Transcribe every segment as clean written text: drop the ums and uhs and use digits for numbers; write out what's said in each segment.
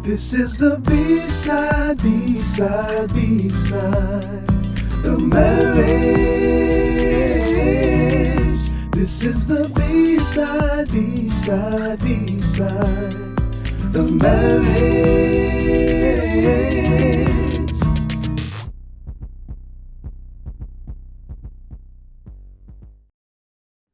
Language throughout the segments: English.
This is the B-side, B-side, B-side, the marriage. This is the B-side, B-side, B-side, the marriage.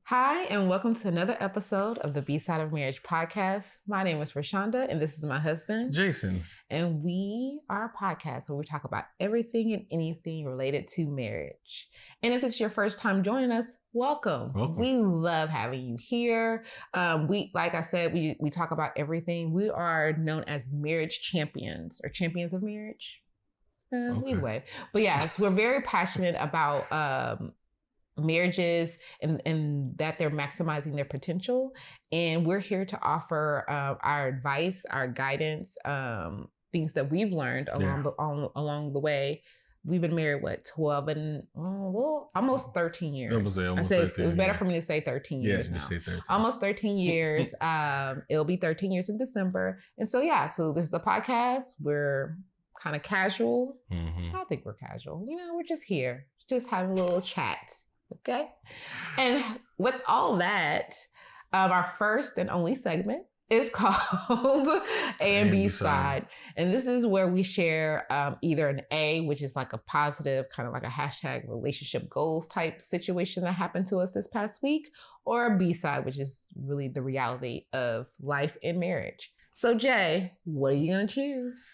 Hi, and welcome to another episode of the Bsideofmarriage podcast. My name is Rashonda, and this is my husband, Jason. And we are a podcast where we talk about everything and anything related to marriage. And if it's your first time joining us, welcome. We love having you here. Like I said, we talk about everything. We are known as marriage champions or champions of marriage. Either way. But yes, we're very passionate about marriages and that they're maximizing their potential, and we're here to offer our advice, our guidance, things that we've learned along the way. We've been married 12 and almost 13 years. I said it's better for me to say 13 years now. Just say 13. Almost 13 years. It'll be 13 years in December. And so this is a podcast. We're kind of casual. Mm-hmm. I think we're casual. We're just here, just having a little chat. Okay. And with all that, our first and only segment is called A and B Side. And this is where we share either an A, which is like a positive, kind of like a hashtag relationship goals type situation that happened to us this past week, or a B side, which is really the reality of life in marriage. So Jay, what are you going to choose?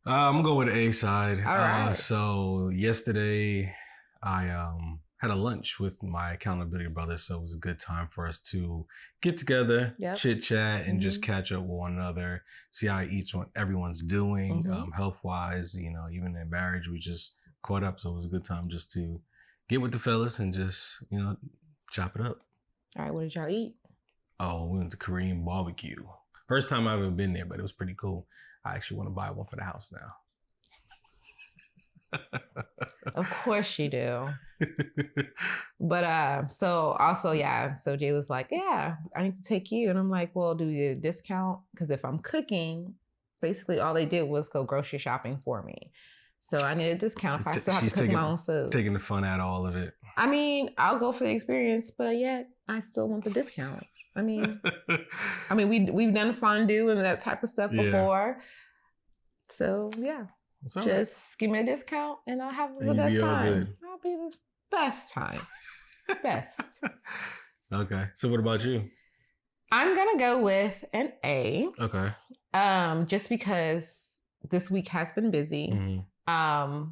I'm going to go with the A side. All right. So yesterday I had a lunch with my accountability brothers, so it was a good time for us to get together, chit chat, and just catch up with one another, see how everyone's doing, health wise. Even in marriage, we just caught up, so it was a good time just to get with the fellas and just chop it up. All right, what did y'all eat? Oh, we went to Korean barbecue. First time I've ever been there, but it was pretty cool. I actually want to buy one for the house now. Of course you do. But so Jay was like, I need to take you. And I'm like, well, do we get a discount? Because if I'm cooking, basically all they did was go grocery shopping for me. So I need a discount if I still have to cook my own food. Taking the fun out of all of it. I mean, I'll go for the experience, but yet I still want the discount. I mean, we've done fondue and that type of stuff before. So yeah. Just give me a discount and I'll have the best time. Good. I'll be the best time. Best. Okay. So what about you? I'm going to go with an A. Okay. Just because this week has been busy. Mm-hmm.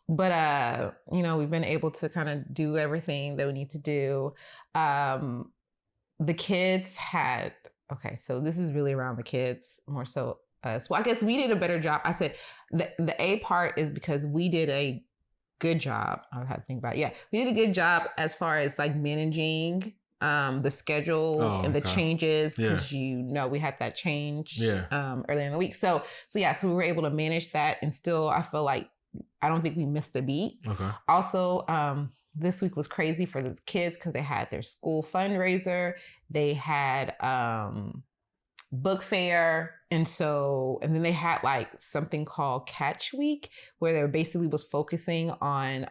But we've been able to kind of do everything that we need to do. The kids had, so this is really around the kids more so. So I guess we did a better job. I said the A part is because we did a good job. I had to think about it. Yeah, we did a good job as far as like managing the schedules and the changes because we had that change earlier in the week. So we were able to manage that, and still I feel like I don't think we missed a beat. Okay. Also, this week was crazy for the kids because they had their school fundraiser. They had book fair, and then they had like something called Catch Week where they basically was focusing on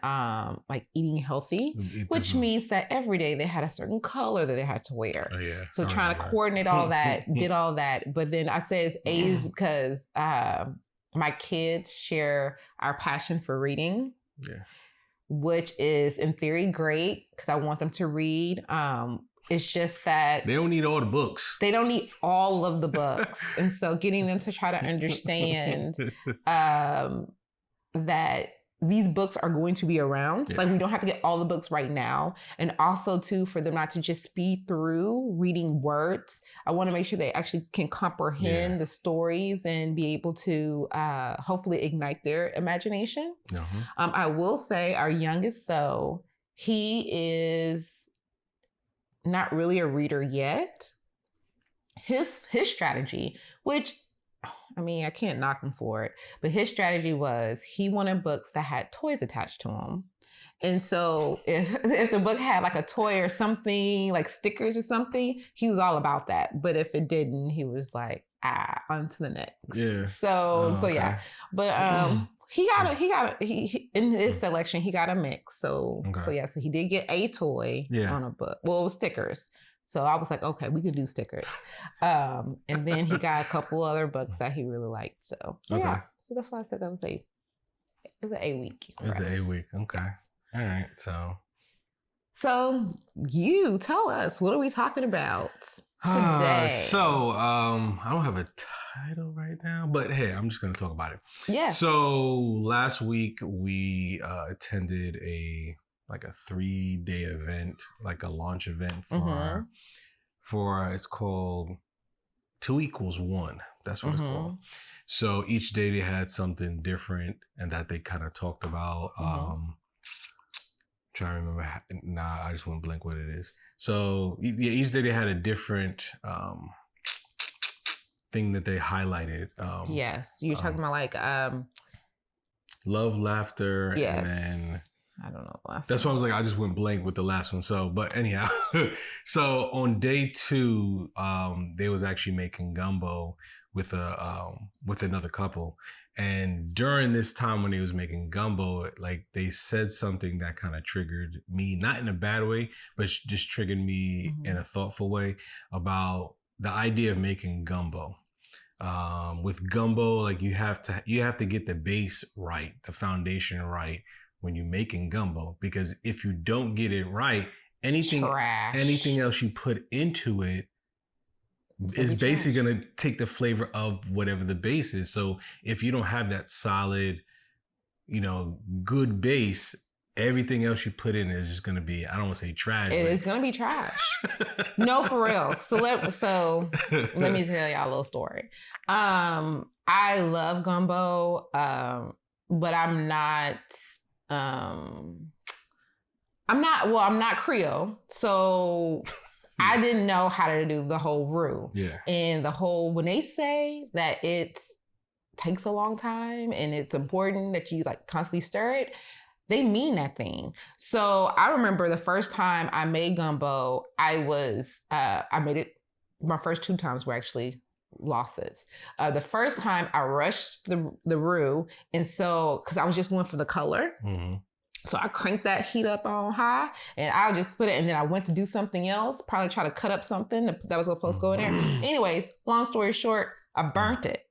like eating healthy, which means that every day they had a certain color that they had to wear. So trying to coordinate all that, did all that. But then I said A's because my kids share our passion for reading, which is in theory great because I want them to read. It's just that they don't need all the books. They don't need all of the books. And so getting them to try to understand that these books are going to be around. Yeah. Like we don't have to get all the books right now. And also too, for them not to just speed through reading words. I want to make sure they actually can comprehend the stories and be able to hopefully ignite their imagination. Uh-huh. I will say our youngest though, he is not really a reader yet. His strategy, which I can't knock him for it, but his strategy was he wanted books that had toys attached to them. And so if the book had like a toy or something, like stickers or something, he was all about that. But if it didn't, he was like, on to the next. Yeah. So yeah. But he in his selection, he got a mix. So so he did get a toy on a book. Well, it was stickers. So I was like, okay, we can do stickers. And then he got a couple other books that he really liked. So yeah. So that's why I said that was it's an A week. It's an A week. Okay. Yes. All right. So you tell us, what are we talking about today? I don't have a title right now, but hey, I'm just going to talk about it. Yeah. So last week we attended a 3-day event, like a launch event for it's called 2=1. That's what it's called. So each day they had something different and that they kind of talked about. Trying to remember. I just went blank what it is. So each day they had a different thing that they highlighted. Yes, you're talking about like love, laughter, yes. And then I don't know the last that's one. why I was like, I just went blank with the last one. So, but anyhow, so on day 2, they was actually making gumbo with another couple. And during this time when they was making gumbo, like they said something that kind of triggered me, not in a bad way, but just triggered me in a thoughtful way about the idea of making gumbo. With gumbo, like you have to get the base right, the foundation right when you're making gumbo, because if you don't get it right, anything else you put into it is basically going to take the flavor of whatever the base is. So if you don't have that solid, good base, everything else you put in is just going to be, I don't want to say trash. It is going to be trash. No, for real. So let me tell y'all a little story. I love gumbo, but I'm not Creole. So I didn't know how to do the whole roux. Yeah. And when they say that it takes a long time and it's important that you like constantly stir it, they mean that thing. So I remember the first time I made gumbo, I made it, my first 2 times were actually losses. The first time I rushed the roux, and so, cause I was just going for the color. So I cranked that heat up on high and I just put it, and then I went to do something else, probably try to cut up something that was supposed to go in there. Anyways, long story short, I burnt it.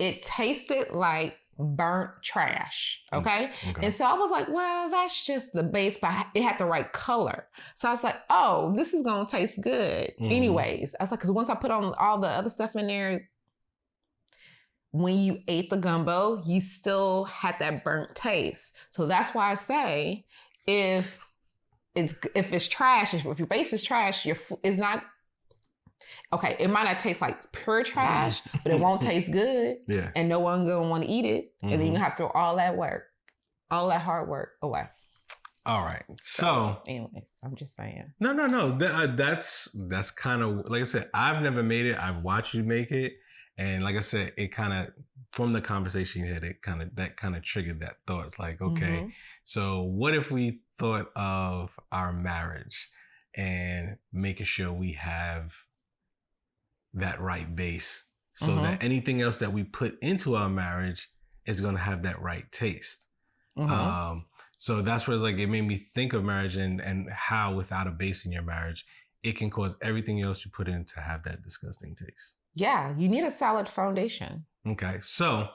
It tasted like burnt trash. Okay. And so I was like, well, that's just the base, but it had the right color. So I was like, oh, this is going to taste good. Anyways, I was like, cause once I put on all the other stuff in there, when you ate the gumbo, you still had that burnt taste. So that's why I say, if it's trash, if your base is trash, it's not, okay, it might not taste like pure trash, but it won't taste good. Yeah. And no one's gonna want to eat it. And then you're gonna have to throw all that hard work away. All right. So anyways, I'm just saying. No. That's kind of, like I said, I've never made it. I've watched you make it. And like I said, it kind of, from the conversation you had, that kind of triggered that thought. It's like, okay, so what if we thought of our marriage and making sure we have that right base so that anything else that we put into our marriage is going to have that right taste. So that's where it's like, it made me think of marriage and how without a base in your marriage, it can cause everything else you put in to have that disgusting taste. Yeah, you need a solid foundation. Okay, so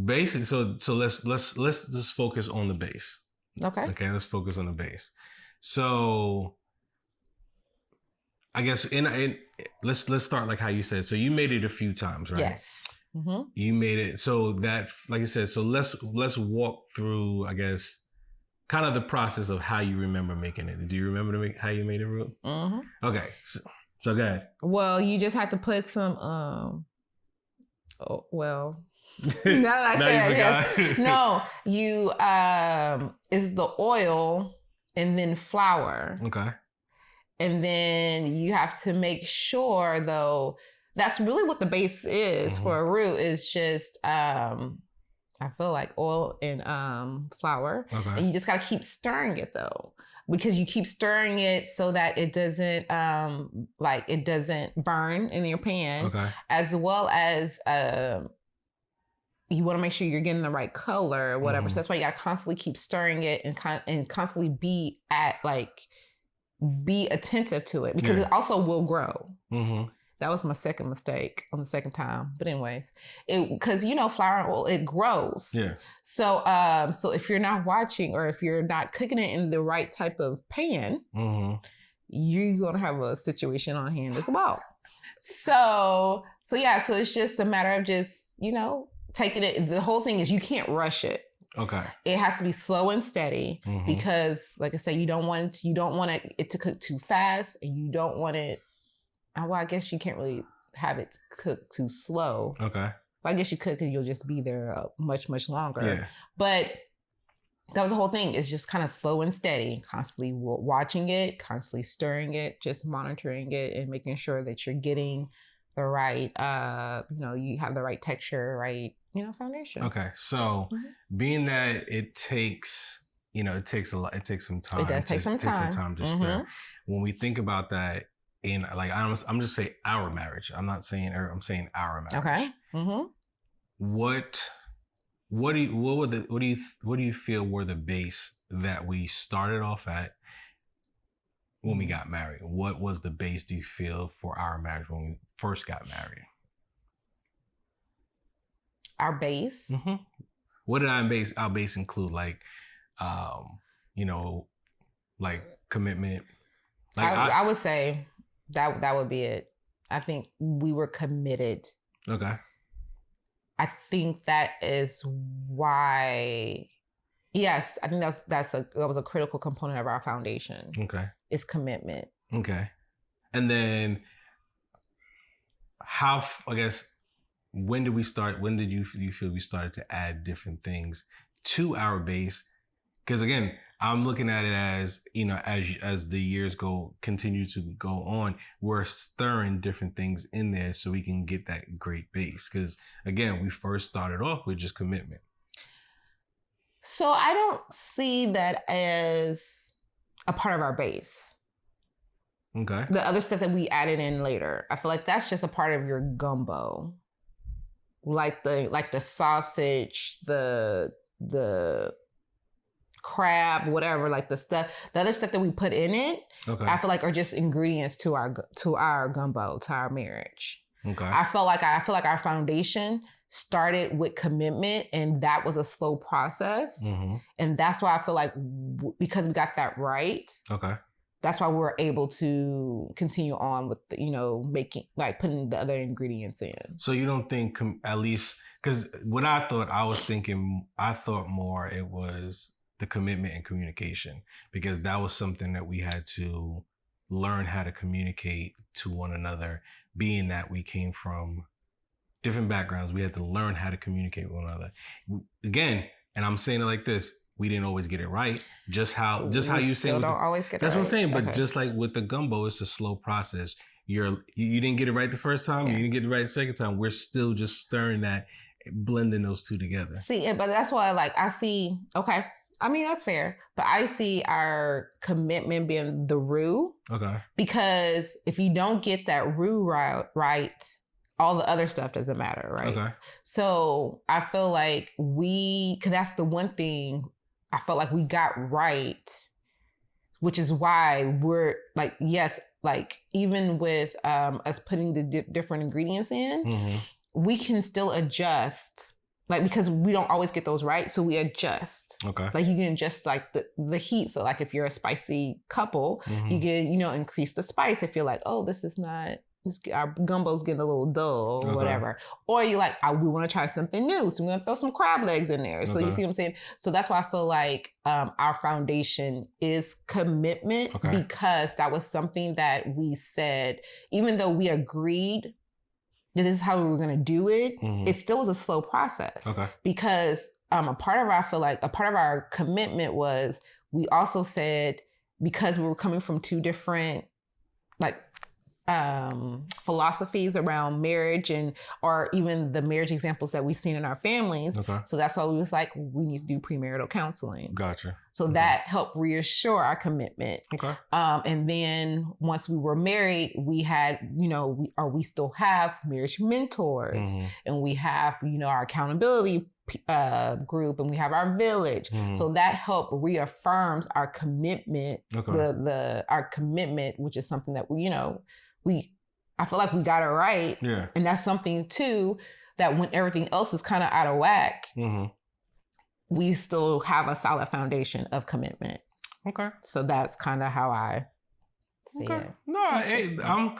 basically, so let's just focus on the base. Okay, let's focus on the base. So I guess let's start like how you said. So you made it a few times, right? Yes. You made it. So that, like I said, so let's walk through, I guess, kind of the process of how you remember making it. Do you remember how you made it, Ruth? Okay. So go ahead. Well, you just have to put some, now that I say yes. No, it's the oil and then flour. Okay. And then you have to make sure, though, that's really what the base is for a roux, is just, I feel like oil and flour. Okay. And you just got to keep stirring it, though. because you keep stirring it so that it doesn't it doesn't burn in your pan. Okay. As well as you want to make sure you're getting the right color or whatever. So that's why you got to constantly keep stirring it and constantly be attentive to it, because it also will grow. That was my second mistake on the second time. But anyways, because flour and oil, it grows. Yeah. So so if you're not watching, or if you're not cooking it in the right type of pan, you're gonna have a situation on hand as well. So it's just a matter of just taking it. The whole thing is you can't rush it. Okay. It has to be slow and steady, because, like I said, you don't want it to cook too fast, and you don't want it. Well, I guess you can't really have it cook too slow. Okay. Well, I guess you could, because you'll just be there much, much longer. Yeah. But that was the whole thing. It's just kind of slow and steady, constantly watching it, constantly stirring it, just monitoring it, and making sure that you're getting the right, you have the right texture, right, foundation. Okay. So being that it takes some time. It does take some time. It takes some time to stir. When we think about that, I'm just saying our marriage. I'm not saying I'm saying our marriage. Okay. What do you feel were the base that we started off at when we got married? What was the base, do you feel, for our marriage when we first got married? Our base? What did our base include? Like commitment. I would say that would be it. I think we were committed. Okay. I think that is why. Yes, I think that was a critical component of our foundation. Okay. It's commitment. Okay. And then when did we start? When did you feel we started to add different things to our base? Because again, I'm looking at it as, as the years continue to go on, we're stirring different things in there so we can get that great base. Because again, we first started off with just commitment. So I don't see that as a part of our base. Okay. The other stuff that we added in later, I feel like that's just a part of your gumbo. Like the sausage, the crab, whatever, like the other stuff that we put in it, okay, I feel like are just ingredients to our gumbo, to our marriage. Okay. I feel like our foundation started with commitment, and that was a slow process. And that's why I feel like because we got that right. Okay. That's why we're able to continue on with making, like, putting the other ingredients in. So you don't think, at least, because what I thought more it was the commitment and communication, because that was something that we had to learn how to communicate to one another, being that we came from different backgrounds. We had to learn how to communicate with one another. Again, and I'm saying it like this, we didn't always get it right. Just how you say, don't always get it right. That's what I'm saying. But just like with the gumbo, it's a slow process. You didn't get it right the first time. Yeah. You didn't get it right the second time. We're still just stirring that, blending those two together. See, but that's why, I see. Okay, I mean, that's fair. But I see our commitment being the roux. Okay. Because if you don't get that roux right, all the other stuff doesn't matter, right? Okay. So I feel like because that's the one thing I felt like we got right, which is why we're yes, even with us putting the different ingredients in, we can still adjust, because we don't always get those right. So we adjust. Okay. You can adjust the heat. So if you're a spicy couple, you can, increase the spice if you're like, oh, this is not, our gumbo's getting a little dull or whatever. Or you we want to try something new. So we're going to throw some crab legs in there. So you see what I'm saying? So that's why I feel like our foundation is commitment, because that was something that we said, even though we agreed that this is how we were going to do it, it still was a slow process. Okay. Because a part of our commitment was, we also said, because we were coming from two different, philosophies around marriage or even the marriage examples that we've seen in our families. Okay. So that's why we was like, we need to do premarital counseling. Gotcha. So that helped reassure our commitment. Okay. And then once we were married, we had, we still have marriage mentors, and we have, our accountability group, and we have our village. So that helped reaffirms our commitment, our commitment, which is something that I feel like we got it right. Yeah. And that's something too, that when everything else is kind of out of whack, we still have a solid foundation of commitment. Okay. So that's kind of how I see it. No,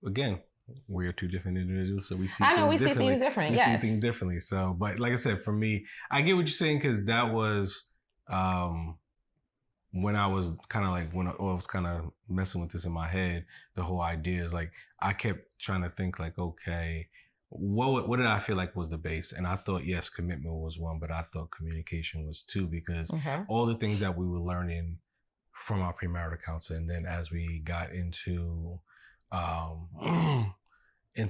again, we're two different individuals, so we see see things different. We see things differently. So, but like I said, for me, I get what you're saying, because that was when I was kind of like, I was kind of messing with this in my head, the whole idea is like, I kept trying to think like, okay, what did I feel like was the base? And I thought, yes, commitment was one, but I thought communication was two, because all the things that we were learning from our premarital counseling, and then as we got into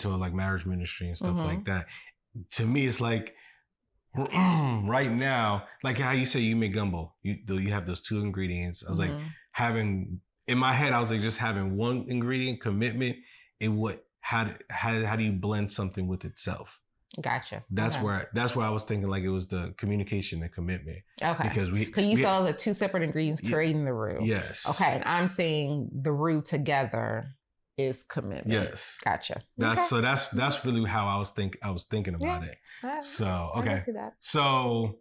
like marriage ministry and stuff like that, to me, it's like, right now, like how you say you make gumbo, you have those two ingredients. I was like in my head, I was like, just having one ingredient, commitment, how do you blend something with itself? Gotcha. That's where I was thinking like it was the communication and commitment. Okay. Because you saw the two separate ingredients creating the roux. Yes. Okay. And I'm saying the roux together is commitment. Yes. Gotcha. That's really how I was thinking about it. So, okay. I can see that. So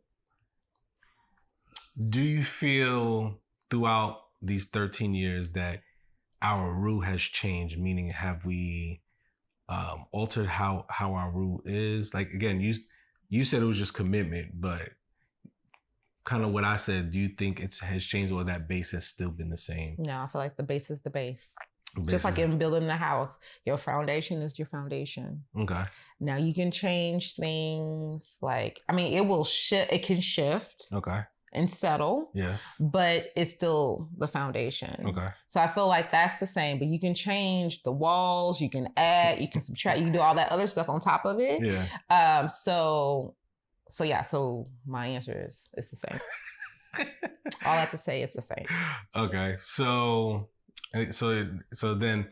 do you feel throughout these 13 years that our roux has changed? Meaning, have we altered how our roux is? Like, again, you said it was just commitment, but kind of what I said, do you think it has changed, or that base has still been the same? No, I feel like the base is the base. Just like in building a house, your foundation is your foundation. Okay. Now you can change things, like, it will shift. It can shift. Okay. And settle. Yes. But it's still the foundation. Okay. So I feel like that's the same, but you can change the walls, you can add, you can subtract, you can do all that other stuff on top of it. Yeah. So my answer is it's the same. All I have to say is the same. Okay. So then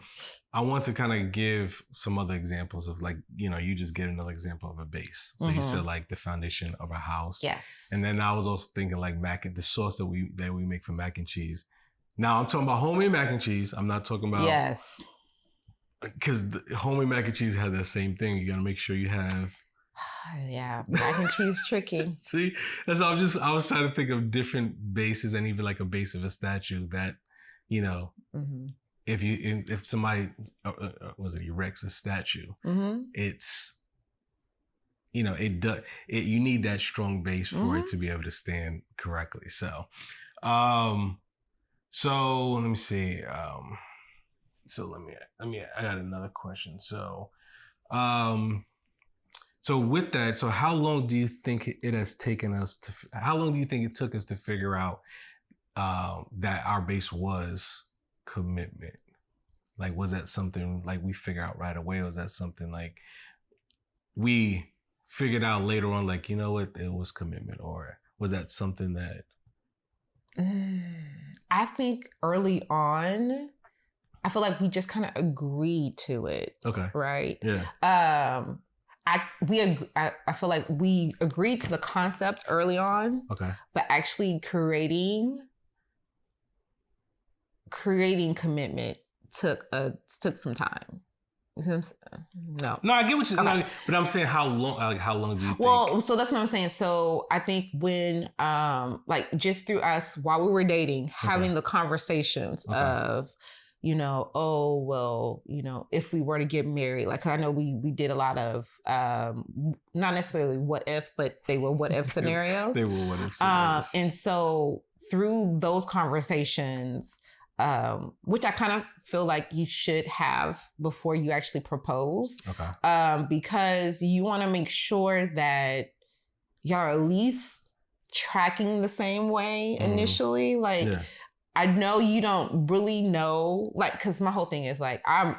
I want to kind of give some other examples of, like, you just get another example of a base. So you said like the foundation of a house. Yes. And then I was also thinking like the sauce that we make for mac and cheese. Now I'm talking about homemade mac and cheese. I'm not talking about. Yes. Because homemade mac and cheese has that same thing. You got to make sure you have. Yeah, mac and cheese tricky. See, that's I was trying to think of different bases, and even like a base of a statue that, if somebody erects a statue, it's, you need that strong base for it to be able to stand correctly. So, so let me see. I got another question. So, so with that, so how long do you think it has taken us how long do you think it took us to figure out that our base was commitment? Like, was that something like we figured out right away? Or was that something like we figured out later on, like, it was commitment? Or was that something that? I think early on, I feel like we just kind of agreed to it. Okay. Right? Yeah. I feel like we agreed to the concept early on. Okay. But actually creating commitment took some time. No, I get what you. Okay. But I'm saying how long do you think? Well, so that's what I'm saying. So I think when just through us while we were dating, having the conversations of, if we were to get married, like, I know we did a lot of, not necessarily what if, but they were what if scenarios. They were what if scenarios. And so through those conversations, which I kind of feel like you should have before you actually propose. Okay. Because you want to make sure that y'all are at least tracking the same way initially. Like, I know you don't really know, like, because my whole thing is like, I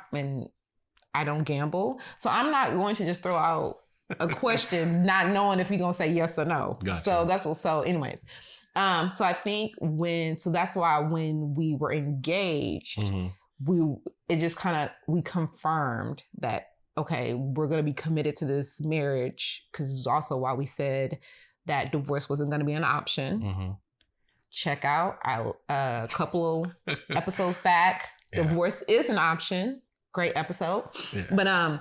don't gamble. So I'm not going to just throw out a question not knowing if you're going to say yes or no. Gotcha. So anyways. So I think that's why when we were engaged, we confirmed that, okay, we're going to be committed to this marriage, because it's also why we said that divorce wasn't going to be an option. Mm-hmm. Check out a couple of episodes back. Yeah. Divorce is an option. Great episode. Yeah.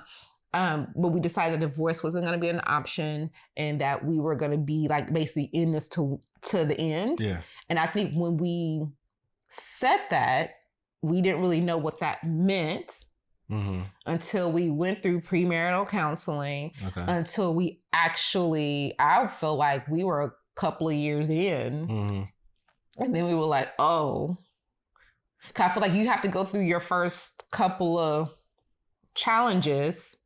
But we decided that divorce wasn't going to be an option, and that we were going to be like basically in this to the end. Yeah. And I think when we said that, we didn't really know what that meant until we went through premarital counseling. Okay. Until we actually, I feel like we were a couple of years in. Mm-hmm. And then we were like, oh, cause I feel like you have to go through your first couple of challenges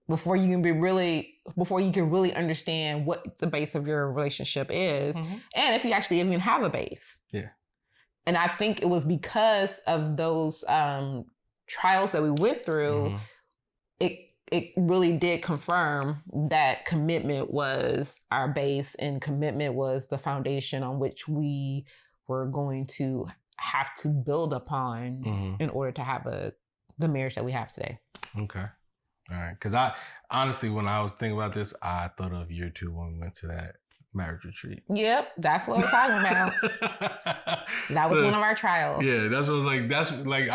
before you can really understand what the base of your relationship is. Mm-hmm. And if you actually even have a base. Yeah. And I think it was because of those trials that we went through, it really did confirm that commitment was our base, and commitment was the foundation on which we were going to have to build upon in order to have the marriage that we have today. Okay. All right. Because I honestly, when I was thinking about this, I thought of year 2 when we went to that marriage retreat. Yep. That's what we're talking about. That was one of our trials. Yeah. That's what I was like. That's like,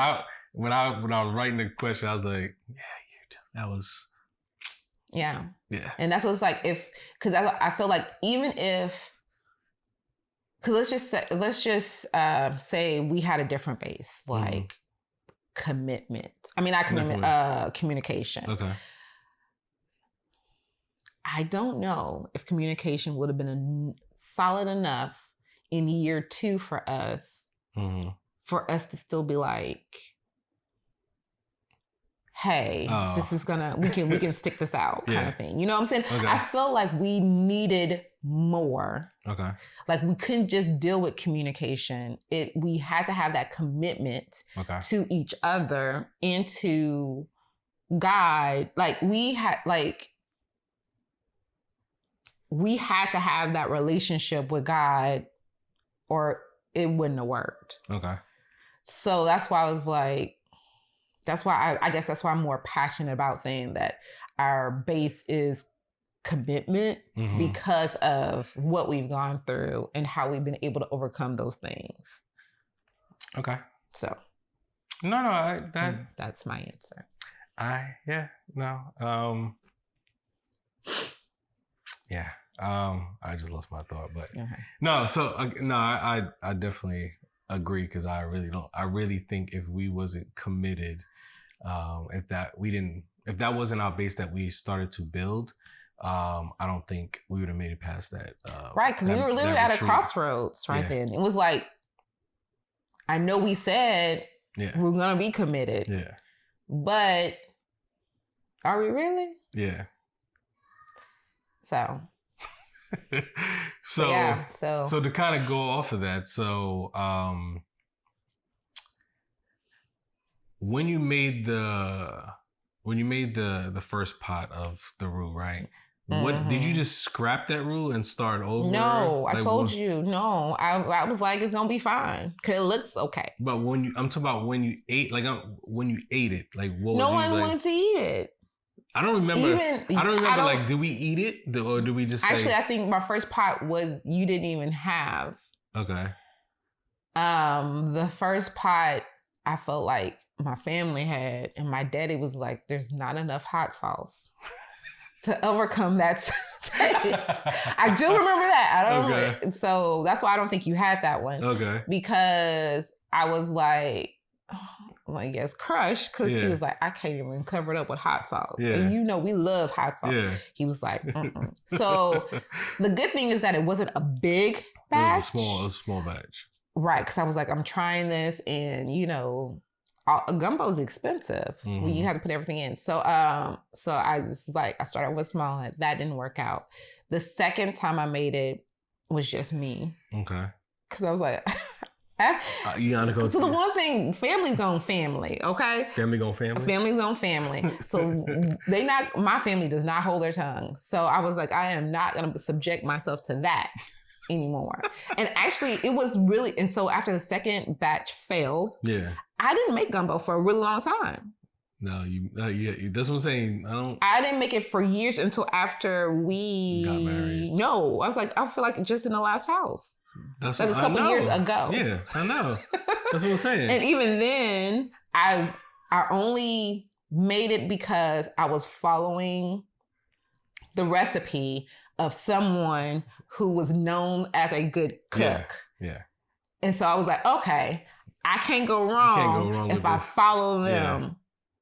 when I was writing the question, I was like, yeah. That was, yeah. And that's what it's like, because I feel like even if, because let's just say we had a different base, like commitment. I mean, not commitment, communication. Okay. I don't know if communication would have been solid enough in year 2 for us to still be like, hey, this is we can stick this out kind of thing. You know what I'm saying? Okay. I felt like we needed more. Okay. Like we couldn't just deal with communication. We had to have that commitment to each other and to God. Like we had to have that relationship with God or it wouldn't have worked. Okay. So that's why I was like, I guess that's why I'm more passionate about saying that our base is commitment because of what we've gone through and how we've been able to overcome those things. Okay. So. No, that's my answer. I just lost my thought, but no. So I definitely agree, because I really think if we wasn't committed, if that wasn't our base that we started to build, I don't think we would have made it past that. Right, because we were literally at a crossroads then. It was like, I know we said we're gonna be committed, but are we really? Yeah. So to kind of go off of that, when you made the first pot of the roux, right? What did you just scrap that roux and start over? No, I told you. No, I was like, it's gonna be fine because it looks okay. But I'm talking about when you ate, when you ate it, what? No one wanted to eat it. I don't remember. Like, did we eat it or do we just? Actually, I think my first pot was you didn't even have. Okay. The first pot I felt like my family had, and my daddy was like, "There's not enough hot sauce to overcome that taste." I do remember that. I don't remember. So that's why I don't think you had that one. Okay. Because I was like. Yes, crushed, because he was like, I can't even cover it up with hot sauce. Yeah. And we love hot sauce. Yeah. He was like, So the good thing is that it wasn't a big batch. It was a small batch. Right, because I was like, I'm trying this, and gumbo is expensive when you have to put everything in. So I just I started with small, and that didn't work out. The second time I made it was just me. Okay. Because I was like, You gotta go. So the one thing, family's gonna family, okay? Family gonna family? Family's gonna family. So my family does not hold their tongue. So I was like, I am not gonna subject myself to that anymore. And actually it was really, and so after the second batch failed, I didn't make gumbo for a really long time. No, that's what I'm saying. I didn't make it for years until after we got married. No, I feel like just in the last house. That's like a couple years ago. Yeah, I know. That's what I'm saying. And even then, I only made it because I was following the recipe of someone who was known as a good cook. Yeah. And so I was like, okay, I can't go wrong if I follow them. Yeah.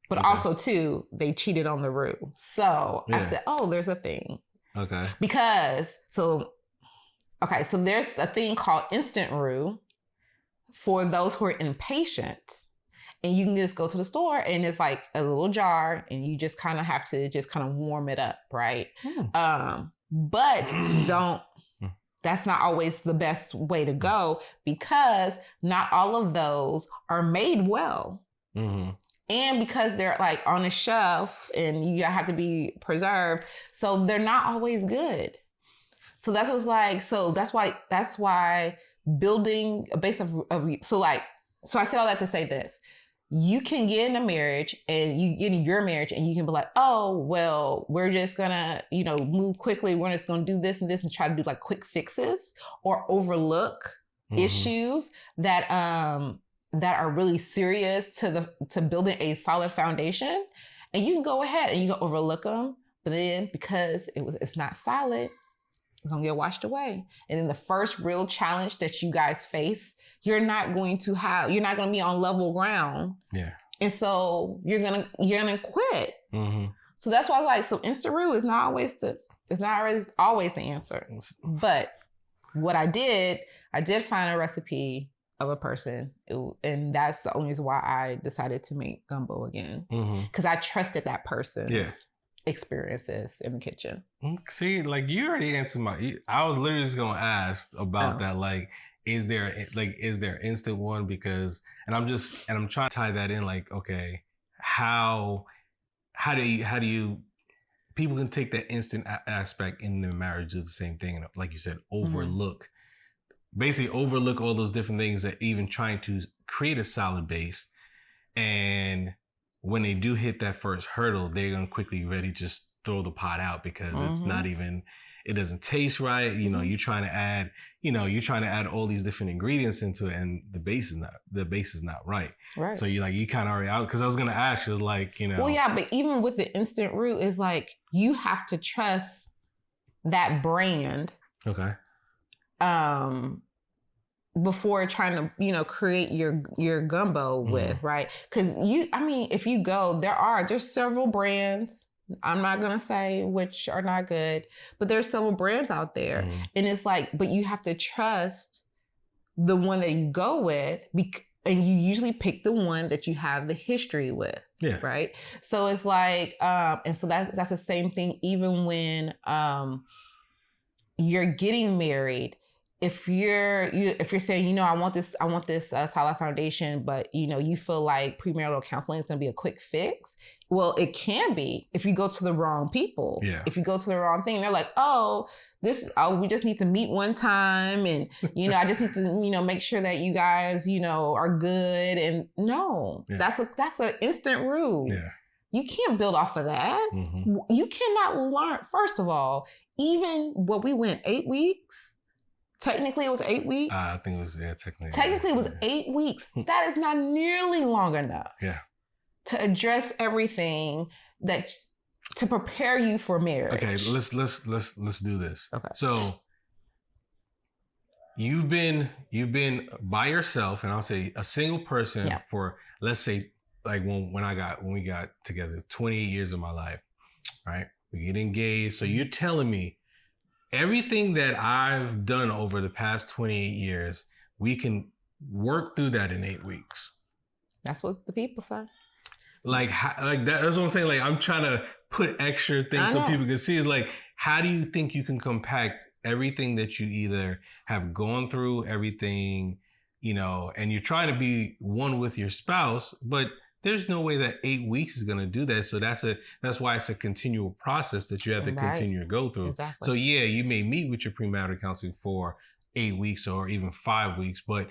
But also, too, they cheated on the roux. So I said, oh, there's a thing. Okay. So there's a thing called instant roux for those who are impatient. And you can just go to the store and it's like a little jar and you just kind of have to just kind of warm it up, right? But that's not always the best way to go because not all of those are made well. Mm-hmm. And because they're like on a shelf and you have to be preserved, so they're not always good. So that's what's like. So that's why building a base of so I said all that to say this: you can get in a marriage and you get in your marriage and you can be like, oh well, we're just gonna move quickly. We're just gonna do this and this and try to do like quick fixes or overlook issues that are really serious to building a solid foundation, and you can go ahead and you can overlook them, but then because it's not solid, it's gonna get washed away. And then the first real challenge that you guys face, you're not going to be on level ground. Yeah. And so you're gonna quit. Mm-hmm. So that's why I was like, so instant roux is not always always the answer. But what I did find a recipe of a person, and that's the only reason why I decided to make gumbo again, because I trusted that person's experiences in the kitchen. See, like you already answered I was literally just gonna ask about that. Like, is there instant one? Because I'm trying to tie that in. Like, okay, how do you people can take that instant aspect in their marriage, do the same thing, and like you said, basically overlook all those different things that even trying to create a solid base. And when they do hit that first hurdle, they're going to quickly ready to just throw the pot out because it's not even, it doesn't taste right. You're trying to add all these different ingredients into it and the base is not right. Right. So you kind of already out. Cause I was going to ask you, Well, yeah, but even with the instant roux, it's like, you have to trust that brand. Okay. Before trying to, create your gumbo with, right? Because if you go, there's several brands. I'm not going to say which are not good, but there's several brands out there. And it's like, but you have to trust the one that you go with and you usually pick the one that you have the history with. Yeah. Right. So it's like, and so that's the same thing, even when, you're getting married. If you're saying, I want this solid foundation, but you feel like premarital counseling is going to be a quick fix. Well, it can be if you go to the wrong people. Yeah. If you go to the wrong thing, they're like, we just need to meet one time, and I just need to make sure that you guys are good. And no, that's an instant roux. Yeah. You can't build off of that. Mm-hmm. You cannot learn. First of all, even what we went 8 weeks. Technically, it was 8 weeks. I think it was, technically. Technically, it was 8 weeks. That is not nearly long enough to address everything to prepare you for marriage. Okay, let's do this. Okay. So you've been by yourself, and I'll say a single person for, let's say, like when we got together, 28 years of my life, right? We get engaged. So you're telling me everything that I've done over the past 28 years, we can work through that in 8 weeks. That's what the people say. Like that's what I'm saying. Like, I'm trying to put extra things so people can see. Is like, how do you think you can compact everything that you either have gone through, everything, and you're trying to be one with your spouse, but there's no way that 8 weeks is going to do that. So that's why it's a continual process that you have to continue to go through. Exactly. So yeah, you may meet with your premarital counseling for 8 weeks or even 5 weeks, but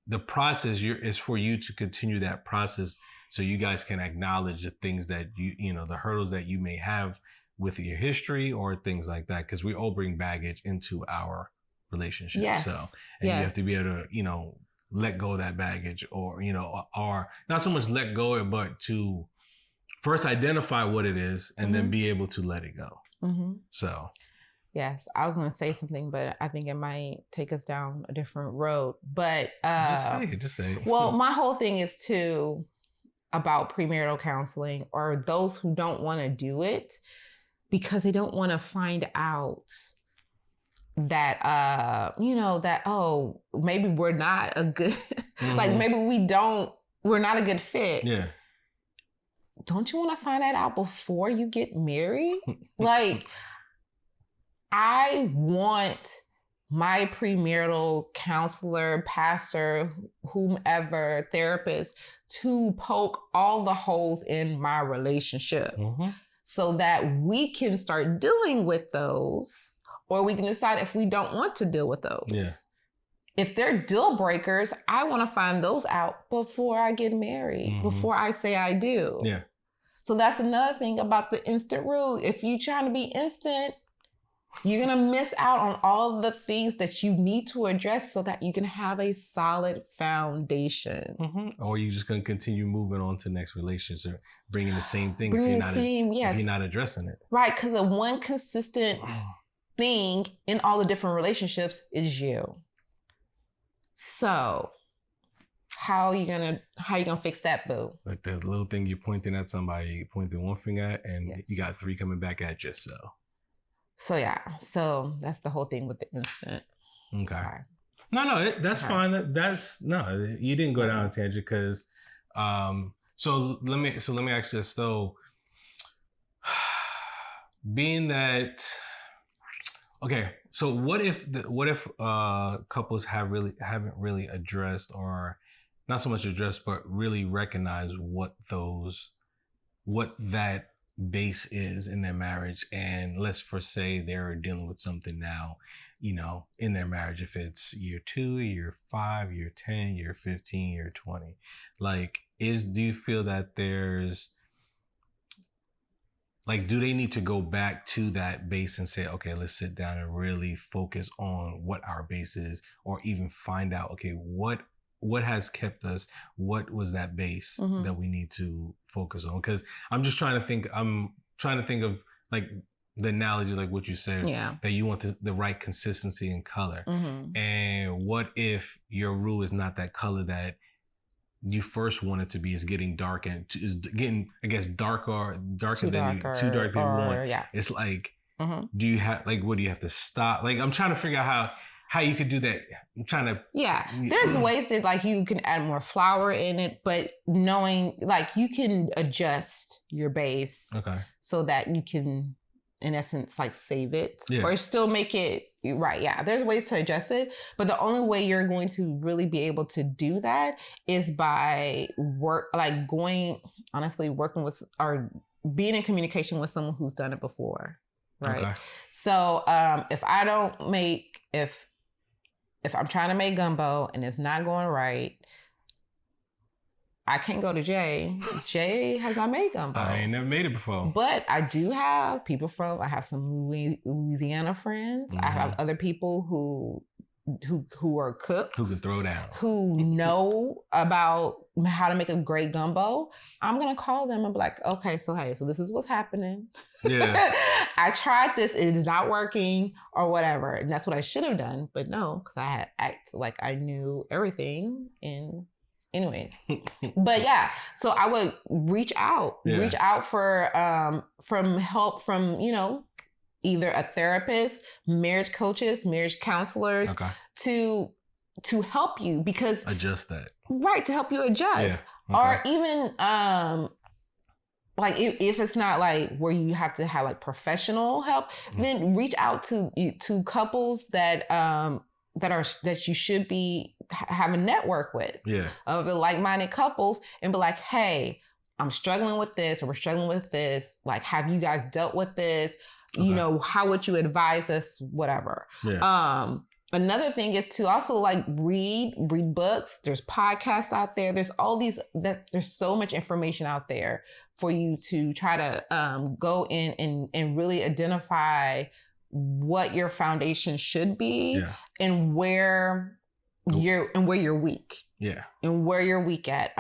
the process is for you to continue that process so you guys can acknowledge the things that the hurdles that you may have with your history or things like that, because we all bring baggage into our relationship. Yes. So, and you have to be able to, let go of that baggage or not so much let go of it, but to first identify what it is and then be able to let it go. Mm-hmm. So. Yes, I was going to say something, but I think it might take us down a different road. But just say it. Well, my whole thing is about premarital counseling, or those who don't want to do it because they don't want to find out that maybe we're not a good like maybe we're not a good fit. Yeah. Don't you want to find that out before you get married? Like, I want my premarital counselor, pastor, whomever, therapist to poke all the holes in my relationship so that we can start dealing with those, or we can decide if we don't want to deal with those. Yeah. If they're deal breakers, I want to find those out before I get married, before I say I do. Yeah. So that's another thing about the instant rule. If you're trying to be instant, you're going to miss out on all the things that you need to address so that you can have a solid foundation. Or you're just going to continue moving on to the next relationship, bringing the same thing if you're not addressing it. Right, because the one consistent thing in all the different relationships is you. So how you gonna fix that, boo? Like the little thing you're pointing at somebody, you pointing one finger at, and you got 3 coming back at you. So so that's the whole thing with the instant. Okay. Sorry. No, that's fine. You didn't go down a tangent because, so let me ask this. So, being that, okay, so what if couples haven't really addressed, or not so much addressed, but really recognize what that base is in their marriage, and let's say they're dealing with something now, in their marriage, if it's year 2, year 5, year 10, year 15, year 20, do you feel that there's do they need to go back to that base and say, okay, let's sit down and really focus on what our base is, or even find out, okay, what has kept us? What was that base that we need to focus on? Because I'm trying to think of the analogy, like what you said, that you want the right consistency in color. And what if your rule is not that color that you first want it to be, is getting dark and is getting, I guess, darker than you want. Yeah. It's do you have, what do you have to stop? I'm trying to figure out how you could do that. I'm trying to... Yeah, there's ways that you can add more flour in it, but knowing you can adjust your base so that you can, in essence, save it or still make it right. Yeah, there's ways to adjust it, but the only way you're going to really be able to do that is by working with, or being in communication with someone who's done it before. Right. Okay. So if I'm trying to make gumbo and it's not going right, I can't go to Jay. Jay has not made gumbo. I ain't never made it before. But I do have people I have some Louisiana friends. I have other people who are cooks. Who can throw down. Who know about how to make a great gumbo. I'm going to call them and be like, okay, so this is what's happening. Yeah. I tried this. It is not working or whatever. And that's what I should have done. But no, because I had acted like I knew everything. And anyways. But yeah, so I would reach out for from help from, either a therapist, marriage coaches, marriage counselors to help you, because adjust that. Right, to help you adjust. Yeah. Or even if it's not where you have to have professional help, then reach out to couples that you should be have a network with of the like-minded couples and be like, hey, I'm struggling with this, or we're struggling with this. Like, have you guys dealt with this? Okay. You know, how would you advise us? Whatever. Yeah. Another thing is to also like read books. There's podcasts out there. There's all these, there's so much information out there for you to try to go in and really identify what your foundation should be and where you're weak. Yeah. And where you're weak at.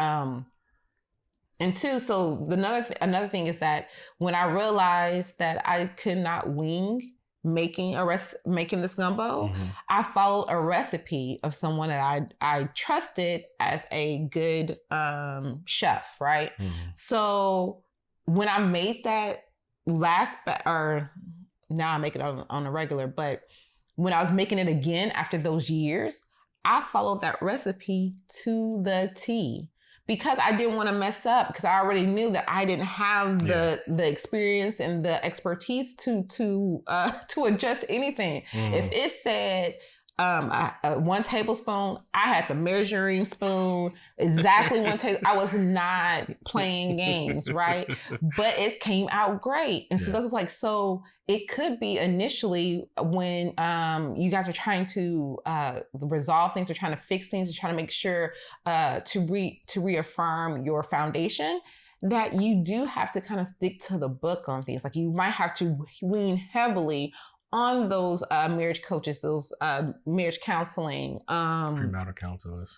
And two, so another thing is that when I realized that I could not wing making this gumbo, I followed a recipe of someone that I trusted as a good chef, right? So when I made that now I make it on a regular, but when I was making it again after those years, I followed that recipe to the T. Because I didn't want to mess up, because I already knew that I didn't have the experience and the expertise to adjust anything. If it said 1 tablespoon, I had the measuring spoon, exactly 1 tablespoon. I was not playing games, right? But it came out great. And so this was like, so it could be initially when you guys are trying to resolve things or trying to fix things or trying to make sure to reaffirm your foundation, that you do have to kind of stick to the book on things. Like you might have to lean heavily on those marriage coaches, those marriage counseling, premarital counselors,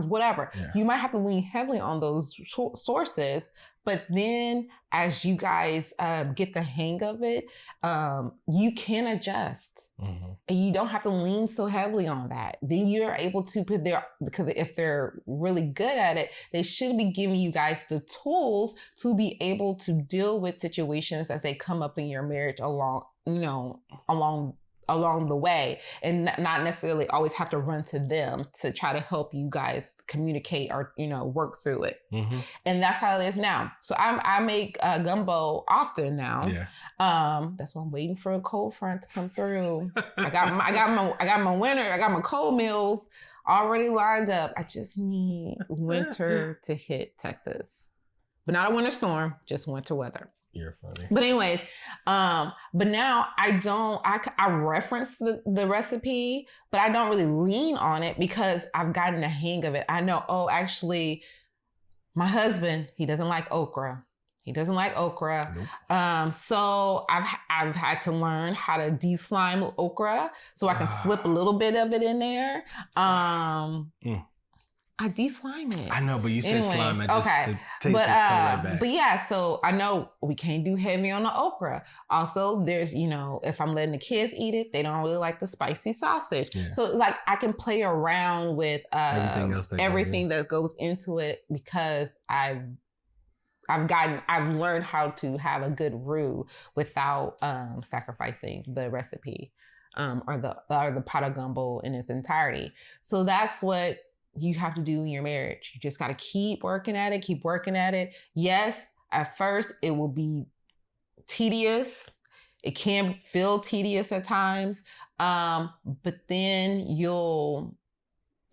whatever. Yeah. You might have to lean heavily on those sources, but then as you guys get the hang of it, you can adjust. And you don't have to lean so heavily on that. Then you're able to put because if they're really good at it, they should be giving you guys the tools to be able to deal with situations as they come up in your marriage along the way, and not necessarily always have to run to them to try to help you guys communicate or, work through it. And that's how it is now. So I make gumbo often now. Yeah. That's why I'm waiting for a cold front to come through. I got my cold meals already lined up. I just need winter to hit Texas, but not a winter storm, just winter weather. You're funny. But anyways, but now I reference the recipe, but I don't really lean on it because I've gotten the hang of it. I know, actually, my husband, he doesn't like okra. Nope. So I've had to learn how to de-slime okra so I can slip a little bit of it in there. I de-slime it. I know, but you said slime. The taste just come right back. But yeah, so I know we can't do heavy on the okra. Also, there's, if I'm letting the kids eat it, they don't really like the spicy sausage. Yeah. So like I can play around with everything that goes into it because I've learned how to have a good roux without sacrificing the recipe or the pot of gumbo in its entirety. So that's what you have to do in your marriage. You just got to keep working at it. Yes, at first it will be tedious. It can feel tedious at times. But then you'll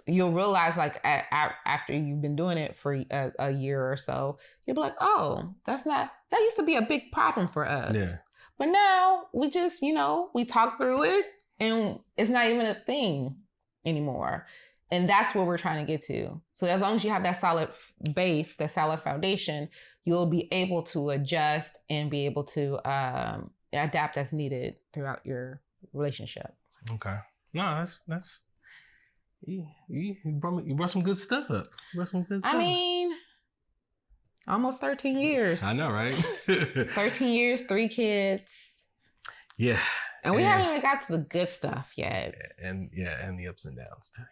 realize, like after you've been doing it for a year or so, you'll be like, oh, that used to be a big problem for us. Yeah. But now we just, we talk through it and it's not even a thing anymore. And that's where we're trying to get to. So as long as you have that solid base, that solid foundation, you'll be able to adjust and be able to adapt as needed throughout your relationship. Okay. No, that's you brought some good stuff up. I mean, almost 13 years. I know, right? 13 years, 3 kids. Yeah. And we haven't even got to the good stuff yet. And the ups and downs too.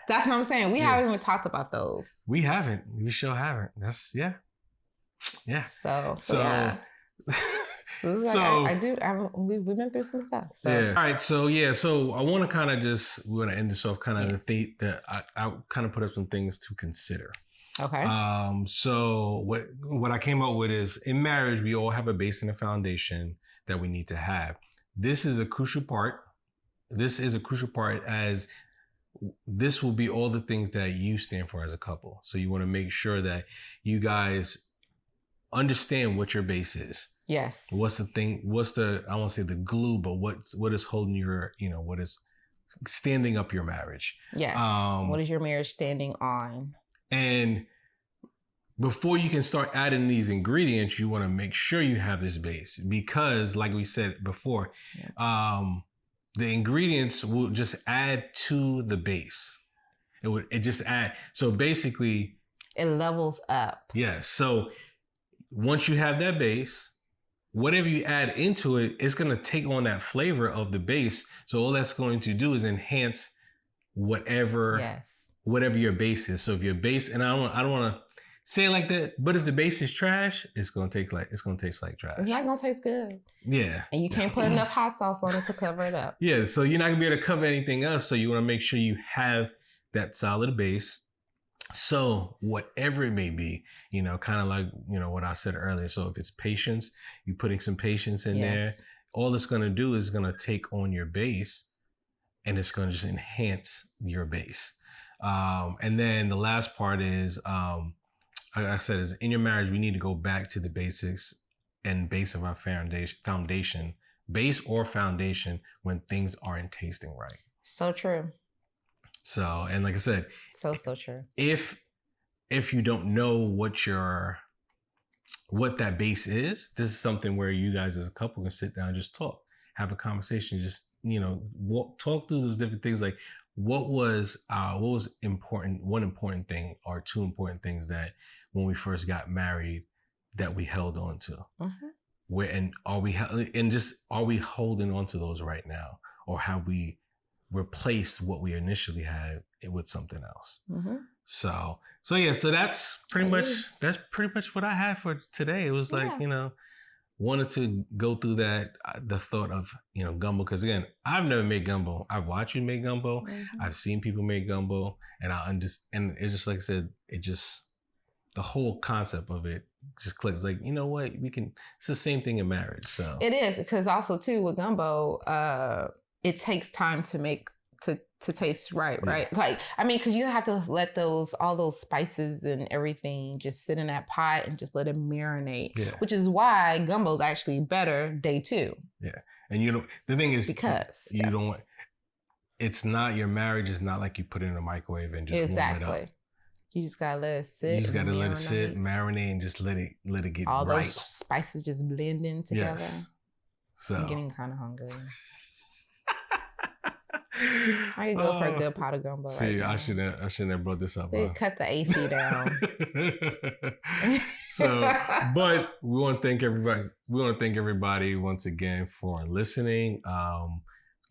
That's what I'm saying. We haven't even talked about those. We haven't. We sure haven't. That's yeah. So yeah. This is like, we've been through some stuff. So. Yeah. All right. So I want to we're going to end this off the thing that I kind of put up some things to consider. Okay. So what I came up with is, in marriage, we all have a base and a foundation that we need to have. This is a crucial part as this will be all the things that you stand for as a couple. So you want to make sure that you guys understand what your base is. Yes. What's the thing? What's the, I won't say the glue, but what is holding your, what is standing up your marriage? Yes. What is your marriage standing on? And before you can start adding these ingredients, you want to make sure you have this base, because like we said before, the ingredients will just add to the base. It just add. So basically it levels up. Yes. So once you have that base, whatever you add into it, it's going to take on that flavor of the base. So all that's going to do is enhance whatever your base is. So if your base, and I don't want to say it like that, but if the base is trash, it's going to taste like trash. It's not going to taste good. Yeah. And you can't put enough hot sauce on it to cover it up. Yeah. So you're not going to be able to cover anything else. So you want to make sure you have that solid base. So whatever it may be, kind of like, what I said earlier. So if it's patience, you're putting some patience in there. All it's going to do is going to take on your base, and it's going to just enhance your base. And then the last part is, like I said, is in your marriage, we need to go back to the basics and base of our foundation, base or foundation, when things aren't tasting right. So true. So, and like I said, so true. If you don't know what that base is, this is something where you guys as a couple can sit down and just talk, have a conversation, just, talk through those different things. Like what was important, one important thing or two important things that when we first got married that we held on to. Are we holding on to those right now, or have we replaced what we initially had with something else? So that's pretty much what I had for today. It was like, wanted to go through that, the thought of, gumbo, because again, I've never made gumbo. I've watched you make gumbo. I've seen people make gumbo, and and it's just like I said, the whole concept of it just clicks. Like, you know what, it's the same thing in marriage. So it is, because also too with gumbo, it takes time to make to taste right? Like, I mean, because you have to let all those spices and everything just sit in that pot and just let it marinate, which is why gumbo is actually better day 2. Yeah. And the thing is, because you don't want, it's not, your marriage is not like you put it in a microwave and just warm it up. You just gotta let it sit. You just gotta let it sit, marinate, and just let it get all those spices just blend in together. Yes. So I'm getting kind of hungry. I could go for a good pot of gumbo. See, I shouldn't have brought this up. Cut the AC down. So, but we want to thank everybody. We want to thank everybody once again for listening.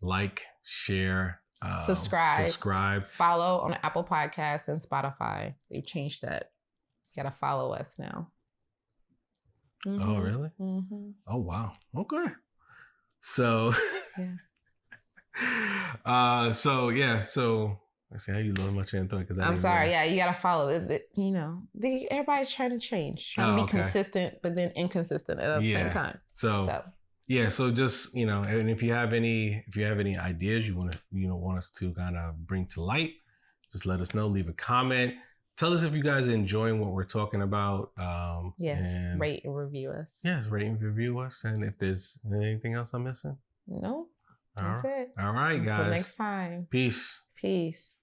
Like, share, subscribe, follow on Apple Podcasts and Spotify. They've changed that. You gotta follow us now. Oh, really? Oh, wow. Okay. So. Yeah. So let's see how you lost my train of thought, because I'm sorry. Yeah, you gotta follow it. Everybody's trying to change, trying to be consistent, but then inconsistent at the same time. So just and if you have any ideas you want us to kind of bring to light, just let us know. Leave a comment. Tell us if you guys are enjoying what we're talking about. Yes, rate and review us. Yes, rate and review us. And if there's anything else I'm missing, no. That's it. All right, guys. Until next time. Peace. Peace.